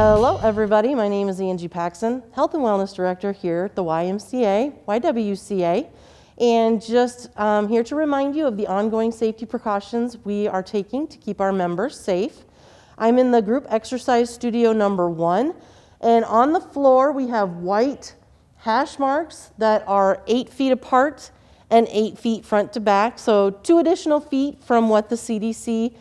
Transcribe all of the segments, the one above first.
Hello everybody, my name is Angie Paxson, Health and Wellness Director here at the YMCA, and just here to remind you of the ongoing safety precautions we are taking to keep our members safe. I'm in the group exercise studio number 1, and on the floor we have white hash marks that are 8 feet apart and 8 feet front to back, so 2 additional feet from what the CDC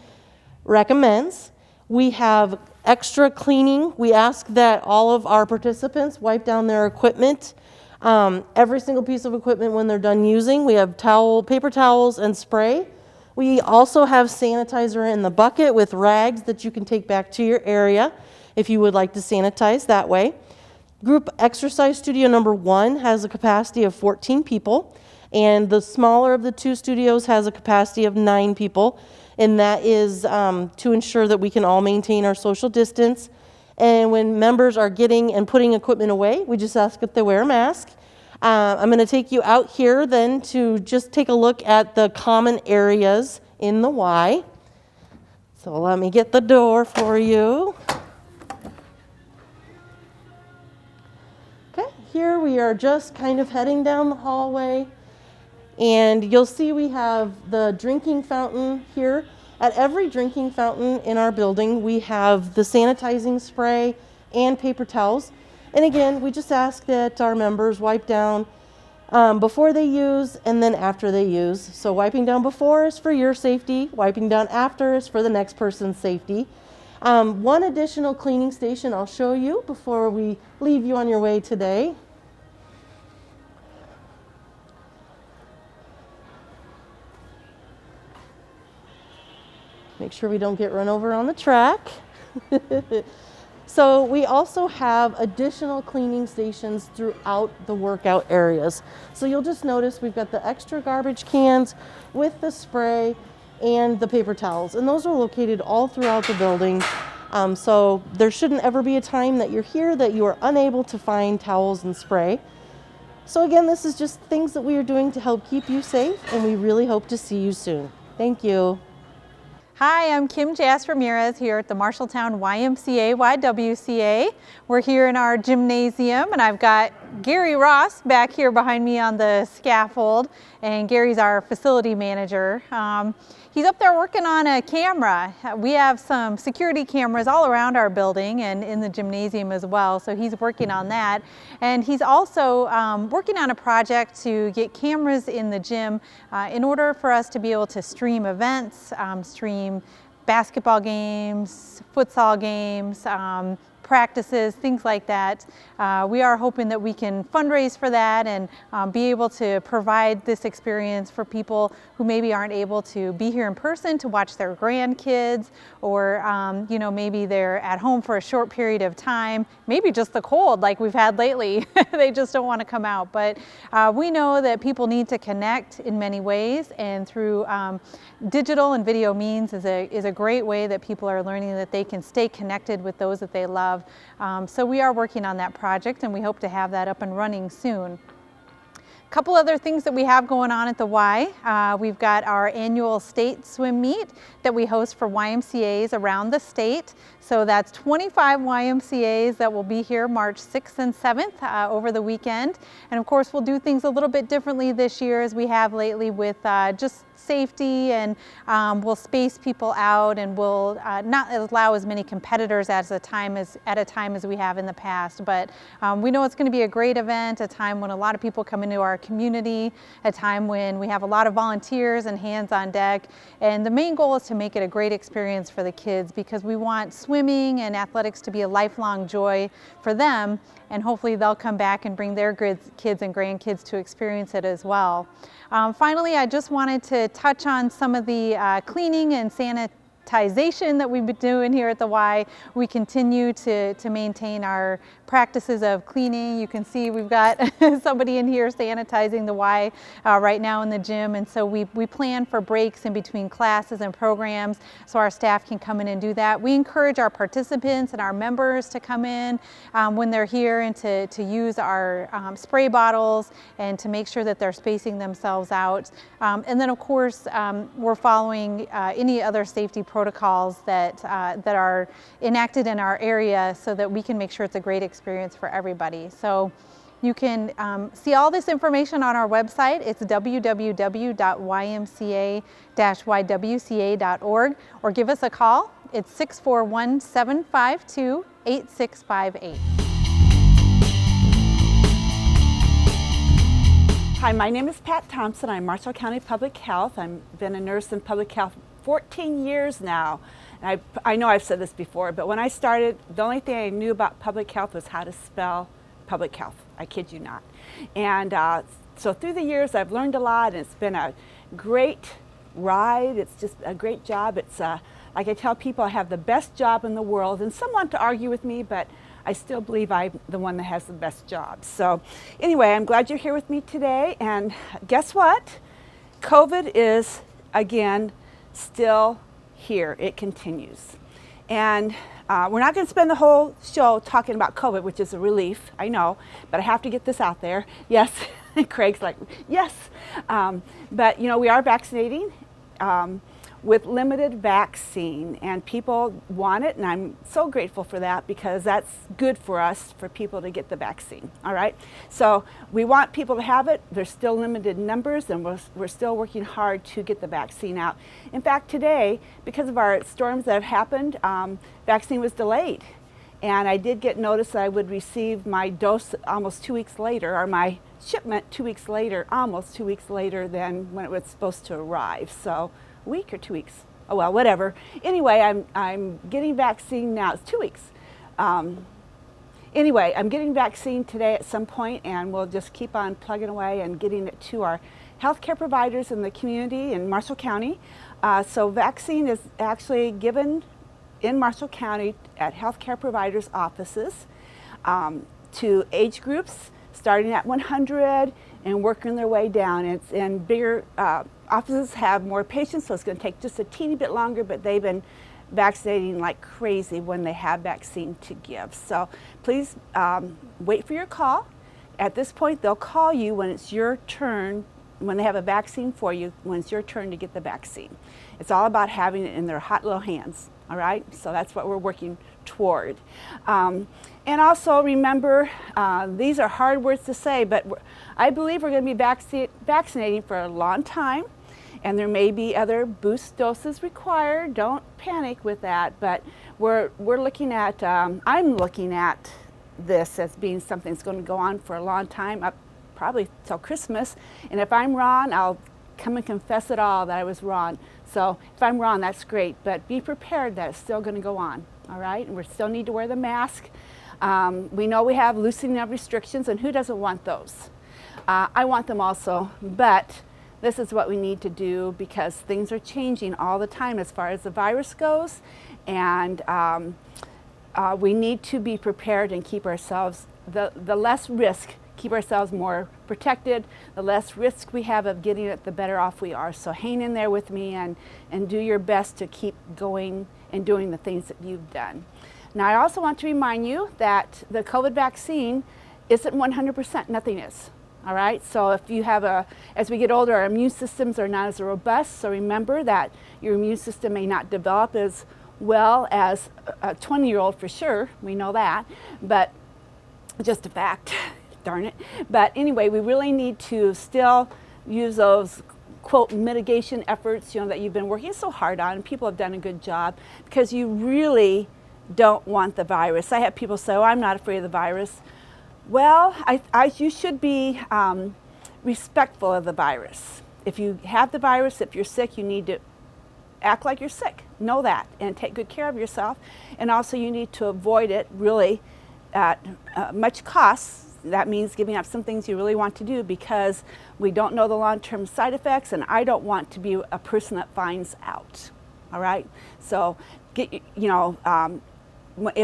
recommends. We have extra cleaning. We ask that all of our participants wipe down their equipment, every single piece of equipment when they're done using. We have paper towels and spray. We also have sanitizer in the bucket with rags that you can take back to your area if you would like to sanitize that way. Group exercise studio number 1 has a capacity of 14 people, and the smaller of the 2 studios has a capacity of 9 people. And that is to ensure that we can all maintain our social distance. And when members are getting and putting equipment away, we just ask that they wear a mask. I'm going to take you out here then to just take a look at the common areas in the Y. So let me get the door for you. Okay, here we are just kind of heading down the hallway. And you'll see we have the drinking fountain here. At every drinking fountain in our building, we have the sanitizing spray and paper towels. And again, we just ask that our members wipe down before they use and then after they use. So wiping down before is for your safety, wiping down after is for the next person's safety. One additional cleaning station I'll show you before we leave you on your way today. Make sure we don't get run over on the track. So we also have additional cleaning stations throughout the workout areas. So you'll just notice we've got the extra garbage cans with the spray and the paper towels. And those are located all throughout the building. So there shouldn't ever be a time that you're here that you are unable to find towels and spray. So again, this is just things that we are doing to help keep you safe, and we really hope to see you soon. Thank you. Hi, I'm Kim Ramirez here at the Marshalltown YMCA, YWCA. We're here in our gymnasium, and I've got Gary Ross back here behind me on the scaffold, and Gary's our facility manager. He's up there working on a camera. We have some security cameras all around our building and in the gymnasium as well, so he's working on that. And he's also working on a project to get cameras in the gym in order for us to be able to stream events, stream basketball games, futsal games, practices, things like that. We are hoping that we can fundraise for that and be able to provide this experience for people who maybe aren't able to be here in person to watch their grandkids, or you know, maybe they're at home for a short period of time, maybe just the cold like we've had lately. They just don't want to come out. But we know that people need to connect in many ways, and through digital and video means is a great way that people are learning that they can stay connected with those that they love. So we are working on that project, and we hope to have that up and running soon. A couple other things that we have going on at the Y. We've got our annual state swim meet that we host for YMCAs around the state. So that's 25 YMCAs that will be here March 6th and 7th over the weekend. And of course, we'll do things a little bit differently this year as we have lately with just safety, and we'll space people out, and we'll not allow as many competitors at a time as we have in the past. But we know it's going to be a great event, a time when a lot of people come into our community, a time when we have a lot of volunteers and hands on deck. And the main goal is to make it a great experience for the kids, because we want swimming and athletics to be a lifelong joy for them, and hopefully they'll come back and bring their kids and grandkids to experience it as well. Finally, I just wanted to touch on some of the cleaning and sanitization that we've been doing here at the Y. We continue to maintain our practices of cleaning. You can see we've got somebody in here sanitizing the Y right now in the gym, and so we plan for breaks in between classes and programs so our staff can come in and do that. We encourage our participants and our members to come in when they're here and to use our spray bottles and to make sure that they're spacing themselves out. And then of course we're following any other safety protocols that, that are enacted in our area so that we can make sure it's a great experience for everybody. So you can see all this information on our website. It's www.ymca-ywca.org, or give us a call. It's 641-752-8658. Hi, my name is Pat Thompson. I'm Marshall County Public Health. I've been a nurse in public health 14 years now. And I know I've said this before, but when I started, the only thing I knew about public health was how to spell public health. I kid you not. And so through the years, I've learned a lot, and it's been a great ride. It's just a great job. It's like I tell people, I have the best job in the world, and some want to argue with me, but I still believe I'm the one that has the best job. So anyway, I'm glad you're here with me today. And guess what? COVID is, again, still here. It continues. And we're not going to spend the whole show talking about COVID, which is a relief, I know, but I have to get this out there. Yes, Craig's like, yes. But, you know, we are vaccinating with limited vaccine, and people want it, and I'm so grateful for that, because that's good for us, for people to get the vaccine, all right? So we want people to have it. There's still limited numbers, and we're still working hard to get the vaccine out. In fact, today, because of our storms that have happened, vaccine was delayed, and I did get notice that I would receive my dose almost 2 weeks later, or my shipment 2 weeks later, almost 2 weeks later than when it was supposed to arrive. So a week or 2 weeks? Oh well, whatever. Anyway, I'm getting vaccine now. It's 2 weeks. Anyway, I'm getting vaccine today at some point, and we'll just keep on plugging away and getting it to our healthcare providers in the community in Marshall County. So vaccine is actually given in Marshall County at healthcare providers' offices to age groups starting at 100 and working their way down. It's in bigger offices have more patients, so it's going to take just a teeny bit longer, but they've been vaccinating like crazy when they have vaccine to give. So please wait for your call. At this point, they'll call you when it's your turn, when they have a vaccine for you, when it's your turn to get the vaccine. It's all about having it in their hot little hands, all right? So that's what we're working toward. And also remember, these are hard words to say, but I believe we're going to be vaccinating for a long time, and there may be other boost doses required. Don't panic with that, but we're looking at, I'm looking at this as being something that's going to go on for a long time, up probably till Christmas. And if I'm wrong, I'll come and confess it all that I was wrong. So if I'm wrong, that's great, but be prepared that it's still going to go on, all right? And we still need to wear the mask. We know we have loosening of restrictions, and who doesn't want those? I want them also, but this is what we need to do, because things are changing all the time as far as the virus goes, and we need to be prepared and keep ourselves, the less risk, keep ourselves more protected. The less risk we have of getting it, the better off we are. So hang in there with me and do your best to keep going and doing the things that you've done. Now, I also want to remind you that the COVID vaccine isn't 100%, nothing is. All right, so if you have as we get older, our immune systems are not as robust, so remember that your immune system may not develop as well as a 20-year-old for sure, we know that, but just a fact, darn it. But anyway, we really need to still use those quote mitigation efforts, you know, that you've been working so hard on, and people have done a good job, because you really don't want the virus. I have people say, oh, I'm not afraid of the virus. Well, you should be respectful of the virus. If you have the virus, if you're sick, you need to act like you're sick. Know that, and take good care of yourself. And also you need to avoid it really at much cost. That means giving up some things you really want to do, because we don't know the long-term side effects, and I don't want to be a person that finds out. All right? So if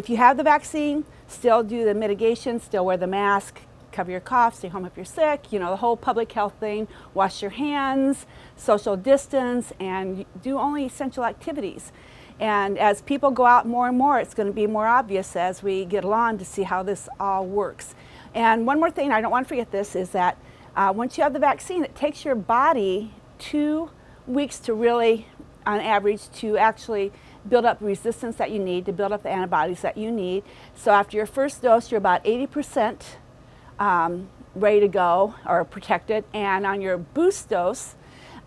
you have the vaccine, still do the mitigation, still wear the mask, cover your cough, stay home if you're sick, you know, the whole public health thing, wash your hands, social distance, and do only essential activities. And as people go out more and more, it's going to be more obvious as we get along to see how this all works. And one more thing, I don't want to forget this, is that once you have the vaccine, it takes your body 2 weeks to really, on average, to actually build up resistance that you need, to build up the antibodies that you need. So after your first dose, you're about 80% ready to go or protected. And on your boost dose,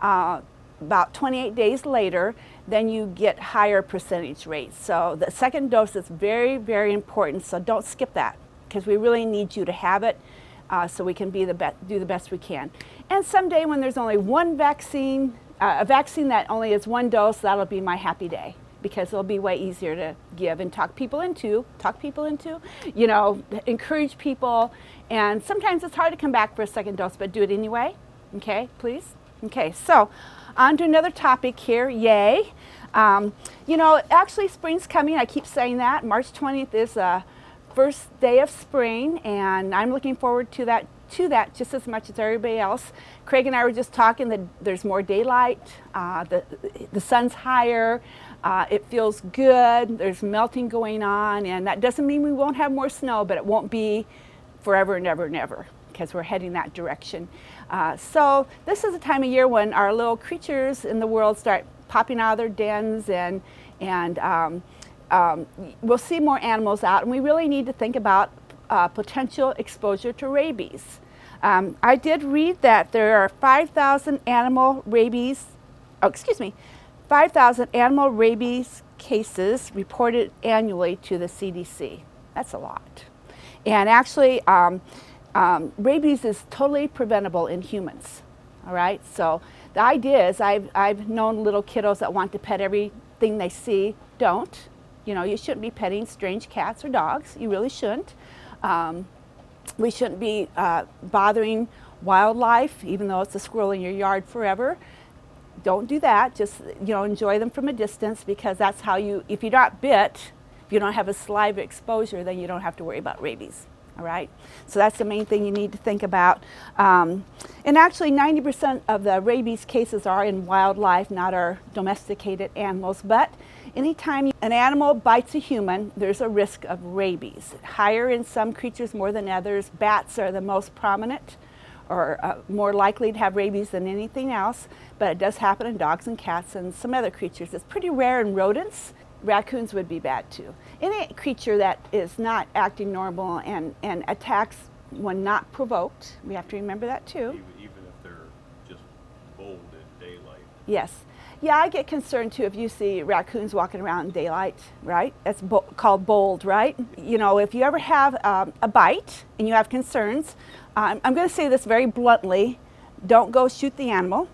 about 28 days later, then you get higher percentage rates. So the second dose is very, very important. So don't skip that, because we really need you to have it so we can do the best we can. And someday when there's only one vaccine, a vaccine that only is one dose, that'll be my happy day, because it'll be way easier to give and talk people into, you know, encourage people. And sometimes it's hard to come back for a second dose, but do it anyway. Okay, please? Okay, so on to another topic here, yay. You know, actually spring's coming, I keep saying that. March 20th is the first day of spring, and I'm looking forward to that just as much as everybody else. Craig and I were just talking that there's more daylight, the sun's higher, it feels good, there's melting going on, and that doesn't mean we won't have more snow, but it won't be forever and ever and ever, because we're heading that direction. So this is a time of year when our little creatures in the world start popping out of their dens, and we'll see more animals out, and we really need to think about potential exposure to rabies. I did read that there are 5,000 animal rabies cases reported annually to the CDC. That's a lot. And actually, rabies is totally preventable in humans. All right, so the idea is I've known little kiddos that want to pet everything they see. Don't. You know, you shouldn't be petting strange cats or dogs. You really shouldn't. We shouldn't be bothering wildlife, even though it's a squirrel in your yard forever. Don't do that. Just, you know, enjoy them from a distance, because that's how if you're not bit, if you don't have a saliva exposure, then you don't have to worry about rabies. All right, so that's the main thing you need to think about. And actually 90% of the rabies cases are in wildlife, not our domesticated animals. But anytime an animal bites a human, there's a risk of rabies. Higher in some creatures more than others. Bats are the most prominent, or more likely to have rabies than anything else, but it does happen in dogs and cats and some other creatures. It's pretty rare in rodents. Raccoons would be bad too. Any creature that is not acting normal and attacks when not provoked, we have to remember that too. Even if they're just bold in daylight. Yes. Yeah, I get concerned too if you see raccoons walking around in daylight, right? That's called bold, right? You know, if you ever have a bite and you have concerns, I'm going to say this very bluntly, don't go shoot the animal,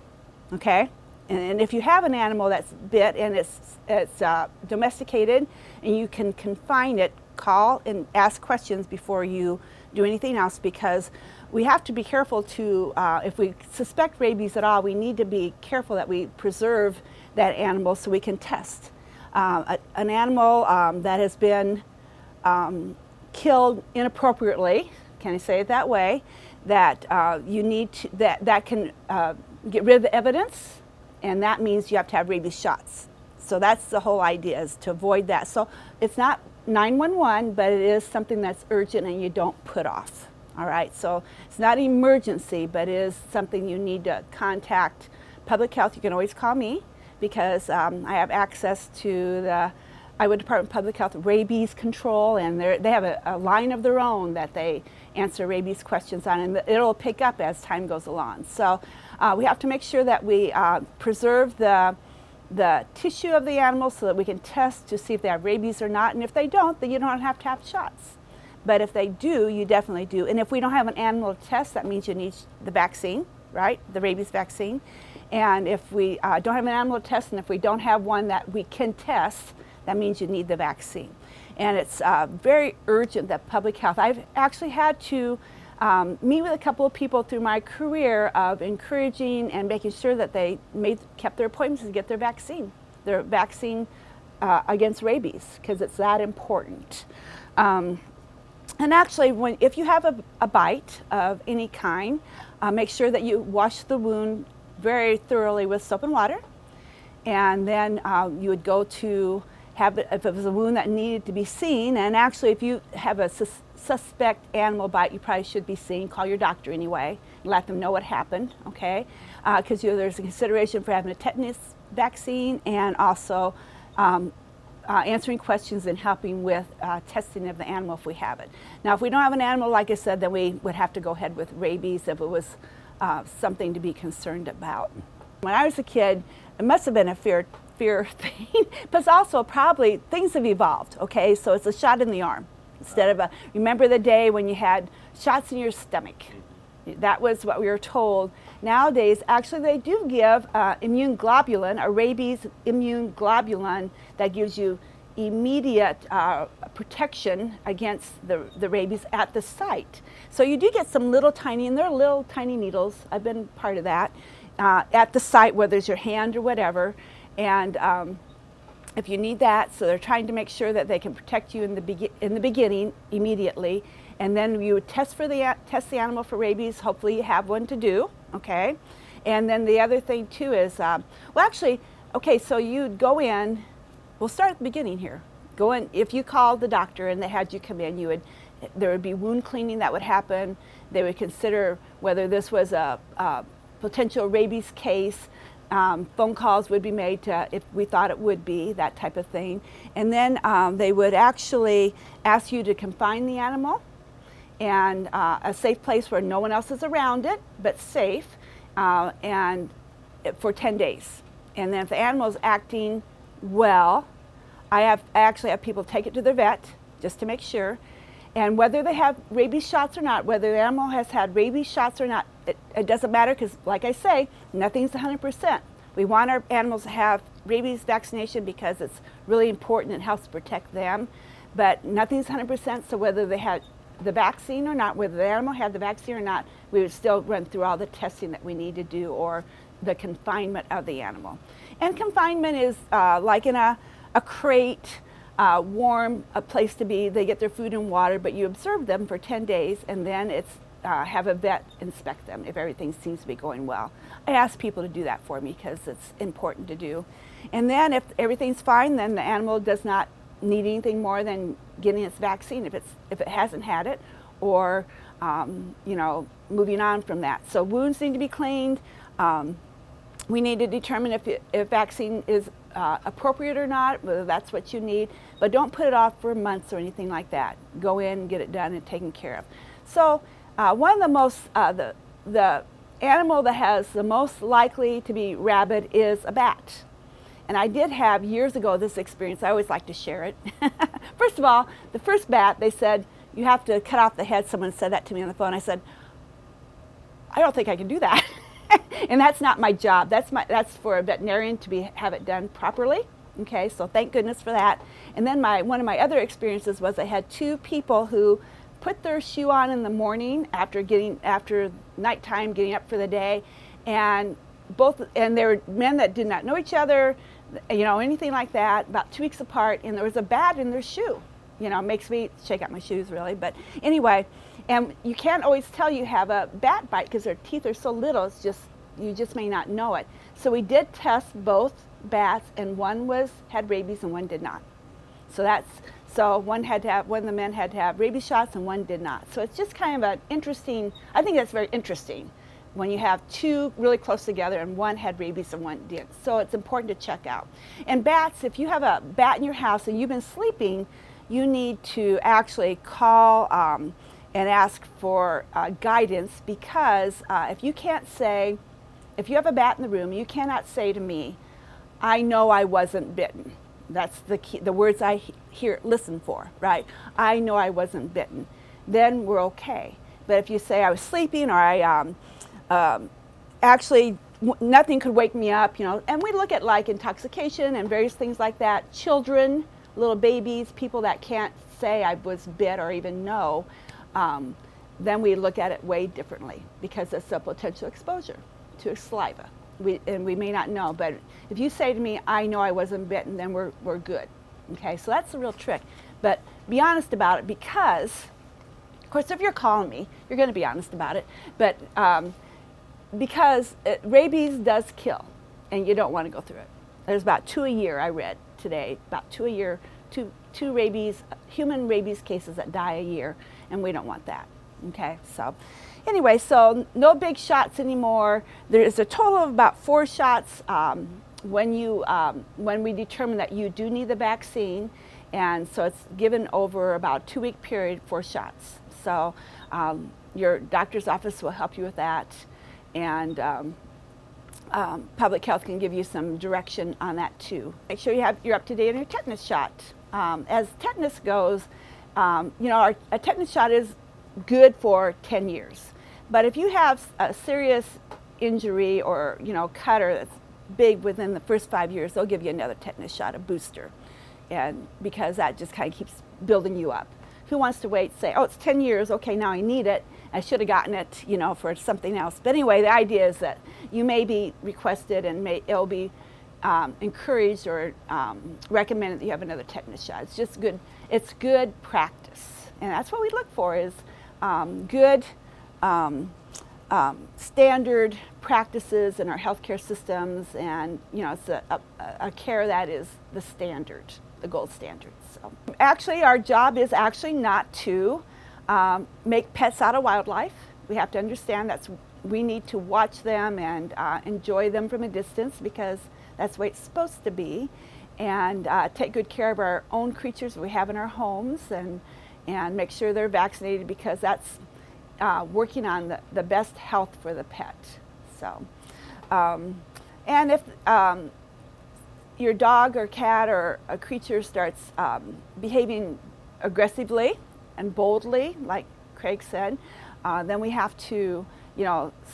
okay? And if you have an animal that's bit and it's domesticated and you can confine it, call and ask questions before you do anything else, because we have to be careful to, if we suspect rabies at all, we need to be careful that we preserve that animal so we can test. An animal that has been killed inappropriately, can I say it that way, that you need to, that can get rid of the evidence. And that means you have to have rabies shots. So that's the whole idea, is to avoid that. So it's not 911, but it is something that's urgent and you don't put off. All right, so it's not an emergency, but it is something you need to contact public health. You can always call me, because I have access to the Iowa Department of Public Health rabies control, and they have a line of their own that they answer rabies questions on, and it'll pick up as time goes along. So we have to make sure that we preserve the tissue of the animal so that we can test to see if they have rabies or not. And if they don't, then you don't have to have shots. But if they do, you definitely do. And if we don't have an animal to test, that means you need the vaccine, right? The rabies vaccine. And if we don't have an animal to test, and if we don't have one that we can test, that means you need the vaccine. And it's very urgent that public health. I've actually had to meet with a couple of people through my career of encouraging and making sure that they kept their appointments to get their vaccine against rabies, because it's that important. And actually, if you have a bite of any kind, make sure that you wash the wound very thoroughly with soap and water. And then you would go to if it was a wound that needed to be seen. And actually, if you have a suspect animal bite, you probably should be seen. Call your doctor anyway, and let them know what happened, okay? Because there's a consideration for having a tetanus vaccine and also answering questions and helping with testing of the animal if we have it. Now, if we don't have an animal, like I said, then we would have to go ahead with rabies if it was something to be concerned about. When I was a kid, it must have been a fear thing, but also probably things have evolved, okay? So it's a shot in the arm instead of remember the day when you had shots in your stomach? That was what we were told. Nowadays, actually, they do give immune globulin, a rabies immune globulin that gives you immediate protection against the rabies at the site. So you do get some little tiny, and they're little tiny needles, I've been part of that, at the site, whether it's your hand or whatever. And if you need that, so they're trying to make sure that they can protect you in the beginning immediately. And then you would test the animal for rabies. Hopefully you have one to do, okay? And then the other thing too is, well actually, okay, so you'd go in, we'll start at the beginning here. Go in, if you called the doctor and they had you come in, there would be wound cleaning that would happen. They would consider whether this was a potential rabies case. Phone calls would be made to, if we thought it would be, that type of thing. And then they would actually ask you to confine the animal and a safe place where no one else is around it, but safe, and for 10 days. And then if the animal is acting well, I actually have people take it to their vet just to make sure. And whether they have rabies shots or not, whether the animal has had rabies shots or not, it doesn't matter, because like I say, nothing's 100%. We want our animals to have rabies vaccination because it's really important and helps protect them, but nothing's 100%, so whether they had the vaccine or not, whether the animal had the vaccine or not, we would still run through all the testing that we need to do, or the confinement of the animal. And confinement is like in a crate, warm, a place to be. They get their food and water, but you observe them for 10 days, and then it's have a vet inspect them if everything seems to be going well. I ask people to do that for me because it's important to do. And then if everything's fine, then the animal does not need anything more than getting its vaccine if it hasn't had it, or you know, moving on from that. So wounds need to be cleaned. We need to determine if vaccine is appropriate or not, whether that's what you need, but don't put it off for months or anything like that. Go in, get it done, and taken care of. So one of the most, the animal that has the most likely to be rabid is a bat. And I did have years ago this experience. I always like to share it. First of all, the first bat, they said, you have to cut off the head. Someone said that to me on the phone. I said, I don't think I can do that. And that's not my job. That's for a veterinarian to have it done properly. Okay, so thank goodness for that. And then one of my other experiences was I had two people who put their shoe on in the morning after nighttime, getting up for the day, and they were men that did not know each other, you know, anything like that, about 2 weeks apart, and there was a bat in their shoe. You know, it makes me shake out my shoes really, but anyway, and you can't always tell you have a bat bite because their teeth are so little, it's just, you just may not know it. So we did test both bats, and one had rabies and one did not. So one of the men had to have rabies shots and one did not. So it's just kind of an interesting, I think that's very interesting when you have two really close together and one had rabies and one didn't. So it's important to check out. And bats, if you have a bat in your house and you've been sleeping, you need to actually call and ask for guidance, because if you have a bat in the room, you cannot say to me, I know I wasn't bitten. That's the words I listen for, right? I know I wasn't bitten. Then we're okay. But if you say I was sleeping, or I actually nothing could wake me up, you know, and we look at like intoxication and various things like that. Children, little babies, people that can't say I was bit or even know, then we look at it way differently because it's a potential exposure to saliva. We may not know, but if you say to me, I know I wasn't bitten, then we're good. Okay, so that's the real trick. But be honest about it, because, of course, if you're calling me, you're going to be honest about it. But because rabies does kill, and you don't want to go through it. There's about 2 a year, I read today, about 2 a year, two human rabies cases that die a year, and we don't want that. Okay, so anyway, so no big shots anymore. There is a total of about 4 shots when we determine that you do need the vaccine, and so it's given over about a 2-week period, 4 shots. So your doctor's office will help you with that, and public health can give you some direction on that too. Make sure you're up to date on your tetanus shot. As tetanus goes, a tetanus shot is good for 10 years. But if you have a serious injury or cutter that's big within the first 5 years, they'll give you another tetanus shot, a booster, and because that just kind of keeps building you up. Who wants to wait, say, oh, it's 10 years, okay, now I need it, I should have gotten it, for something else. But anyway, the idea is that you may be requested and it'll be encouraged or recommended that you have another tetanus shot. It's just good, it's good practice, and that's what we look for, is good standard practices in our healthcare systems, and it's a care that is the standard, the gold standard. So actually, our job is actually not to make pets out of wildlife. We have to understand we need to watch them and enjoy them from a distance, because that's the way it's supposed to be, and take good care of our own creatures we have in our homes, and make sure they're vaccinated, because that's working on the best health for the pet. So, and if your dog or cat or a creature starts behaving aggressively and boldly, like Craig said, then we have to,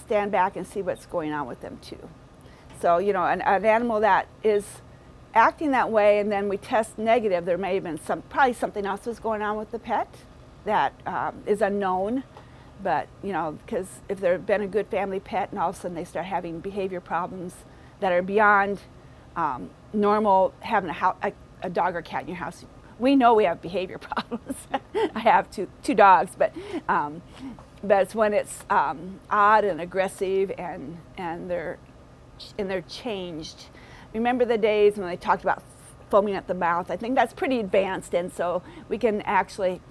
stand back and see what's going on with them too. So, an animal that is acting that way, and then we test negative, there may have been probably something else was going on with the pet that is unknown. But, because if they've been a good family pet and all of a sudden they start having behavior problems that are beyond normal, having a dog or cat in your house, we know we have behavior problems. I have two dogs, but it's when it's odd and aggressive and they're changed. Remember the days when they talked about foaming at the mouth? I think that's pretty advanced, and so we can actually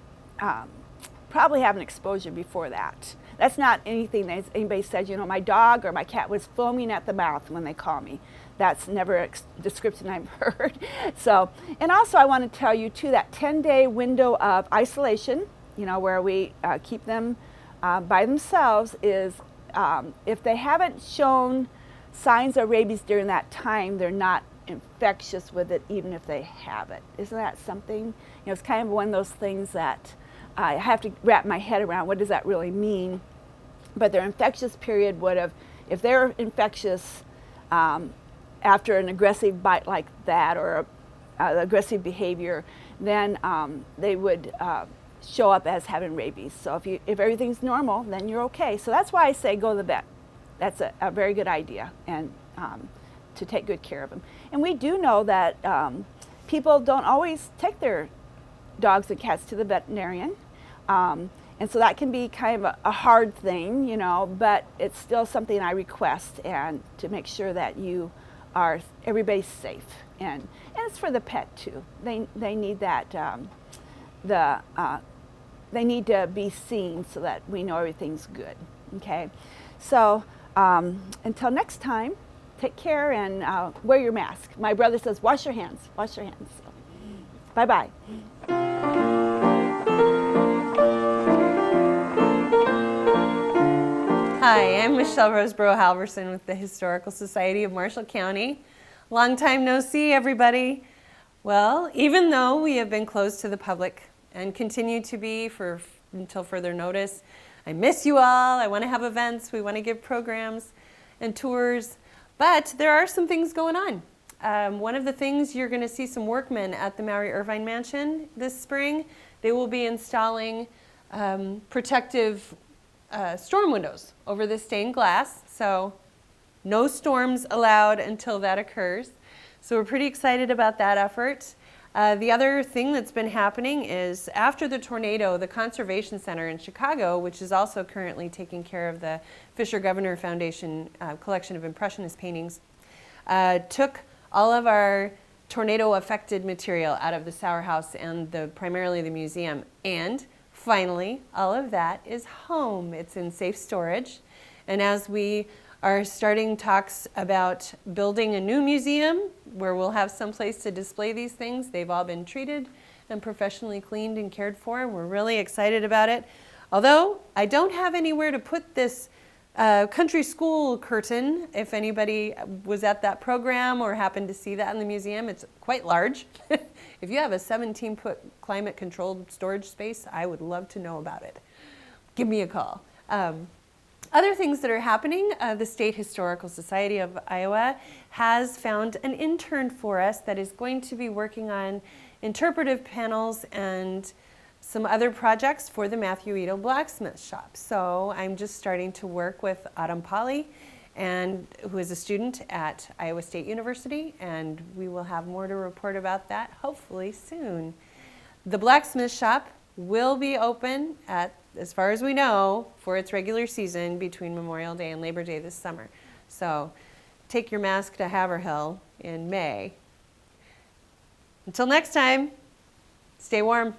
probably have an exposure before that. That's not anything that anybody says, my dog or my cat was foaming at the mouth when they call me. That's never a description I've heard. So, and also I want to tell you too, that 10-day window of isolation, where we keep them by themselves, is if they haven't shown signs of rabies during that time, they're not infectious with it, even if they have it. Isn't that something? It's kind of one of those things that I have to wrap my head around. What does that really mean? But their infectious period would have, if they're infectious after an aggressive bite like that, or aggressive behavior, then they would show up as having rabies. So if everything's normal, then you're okay. So that's why I say go to the vet. That's a very good idea, and to take good care of them. And we do know that people don't always take their dogs and cats to the veterinarian. And so that can be kind of a hard thing, but it's still something I request, and to make sure that everybody's safe. And it's for the pet too. They need that, they need to be seen so that we know everything's good, okay? So until next time, take care and wear your mask. My brother says, wash your hands, wash your hands. So, bye-bye. Hi, I'm Michelle Roseborough Halverson with the Historical Society of Marshall County. Long time no see, everybody. Well, even though we have been closed to the public and continue to be until further notice, I miss you all. I want to have events. We want to give programs and tours, but there are some things going on. One of the things, you're going to see some workmen at the Maury Irvine Mansion this spring. They will be installing protective storm windows over the stained glass, so no storms allowed until that occurs. So we're pretty excited about that effort. The other thing that's been happening is, after the tornado, the Conservation Center in Chicago, which is also currently taking care of the Fisher Governor Foundation collection of Impressionist paintings, took all of our tornado-affected material out of the Sauer House and primarily the museum, and finally, all of that is home. It's in safe storage. And as we are starting talks about building a new museum where we'll have some place to display these things. They've all been treated and professionally cleaned and cared for, and we're really excited about it. Although I don't have anywhere to put this country school curtain. If anybody was at that program or happened to see that in the museum, it's quite large. If you have a 17-foot climate-controlled storage space, I would love to know about it. Give me a call. Other things that are happening, the State Historical Society of Iowa has found an intern for us that is going to be working on interpretive panels and some other projects for the Matthew Ito Blacksmith Shop. So I'm just starting to work with Autumn Polly, and who is a student at Iowa State University, and we will have more to report about that hopefully soon. The Blacksmith Shop will be open at, as far as we know, for its regular season between Memorial Day and Labor Day this summer. So take your mask to Haverhill in May. Until next time, stay warm.